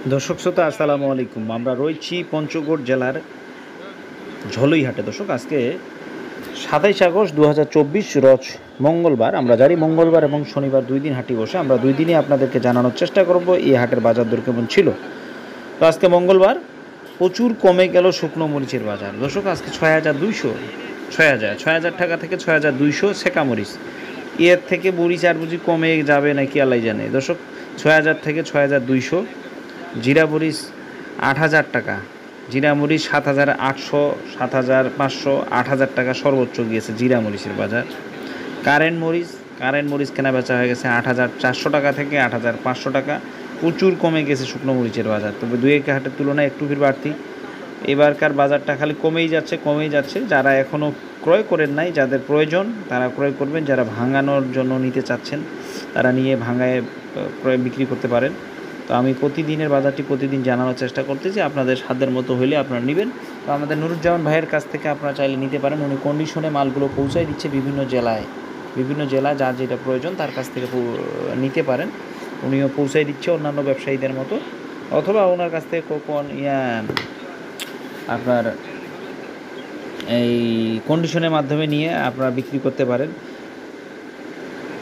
দর্শক শ্রোতা আসসালামু আলাইকুম। আমরা রয়েছি পঞ্চগড় জেলার ঝলইহাটে। দর্শক, আজকে 27 আগস্ট 2024 রোজ মঙ্গলবার। আমরা জানি মঙ্গলবার এবং শনিবার 2 দিন হাটই বসে। আমরা 2 দিনই আপনাদেরকে জানানোর চেষ্টা করব এই হাটের বাজার দর কেমন ছিল। তো আজকে মঙ্গলবার প্রচুর কমে গেল শুকনো মরিচের বাজার। দর্শক, আজকে 6,000 টাকা থেকে 6,200 সেকা মরিচ। এর থেকে মরিচ আর বুঝি কমে যাবে নাকি আল্লাহ জানে। দর্শক, 6,000 থেকে 6,200। জিরা মরিচ 8,000 টাকা, জিরা মরিচ 7,800, 7,500, 8,000 টাকা সর্বোচ্চ গিয়েছে জিরা মরিচের বাজার। কারেন্ট মরিচ কেনা বেচা হয়ে গেছে 8,400 টাকা থেকে 8,500 টাকা। প্রচুর কমে গেছে শুকনো মরিচের বাজার, তবে দুই এক হাটের তুলনায় একটু ভিড় বাড়তি। এবারকার বাজারটা খালি কমেই যাচ্ছে। যারা এখনও ক্রয় করেন নাই, যাদের প্রয়োজন তারা ক্রয় করবেন। যারা ভাঙানোর জন্য নিতে চাচ্ছেন তারা নিয়ে ভাঙায় ক্রয় বিক্রি করতে পারেন। তো আমি প্রতিদিনের বাজারটি প্রতিদিন জানানোর চেষ্টা করতেছি, আপনাদের সাধ্যের মতো হইলে আপনারা নেবেন। তো আমাদের নুরুজ্জামান ভাইয়ের কাছ থেকে আপনারা চাইলে নিতে পারেন। উনি কন্ডিশনে মালগুলো পৌঁছায় দিচ্ছে বিভিন্ন জেলায় যার যেটা প্রয়োজন তার কাছ থেকে নিতে পারেন। উনিও পৌঁছায় দিচ্ছে অন্যান্য ব্যবসায়ীদের মতো, অথবা ওনার কাছ থেকে আপনার এই কন্ডিশনের মাধ্যমে নিয়ে আপনারা বিক্রি করতে পারেন।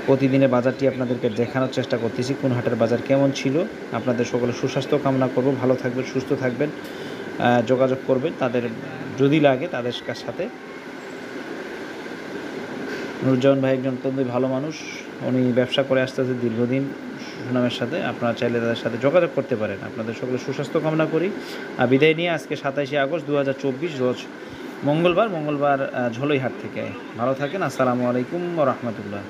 প্রতিদিনের বাজারটি আপনাদেরকে দেখানোর চেষ্টা করতেছি, কোন হাটের বাজার কেমন ছিল। আপনাদের সকলে সুস্বাস্থ্য কামনা করব, ভালো থাকবেন, সুস্থ থাকবেন, যোগাযোগ করবেন তাদের যদি লাগে তাদের সাথে। নুরুজ্জামান ভাই একজন অত্যন্ত ভালো মানুষ, উনি ব্যবসা করে আসতেছে দীর্ঘদিন সুনামের সাথে। আপনারা চাইলে তাদের সাথে যোগাযোগ করতে পারেন। আপনাদের সকলে সুস্বাস্থ্য কামনা করি। বিদায় নিয়ে আজকে 27 আগস্ট 2024 রোজ মঙ্গলবার ঝলইহাট থেকে। ভালো থাকেন। আসসালামু আলাইকুম ওয়া রাহমাতুল্লাহ।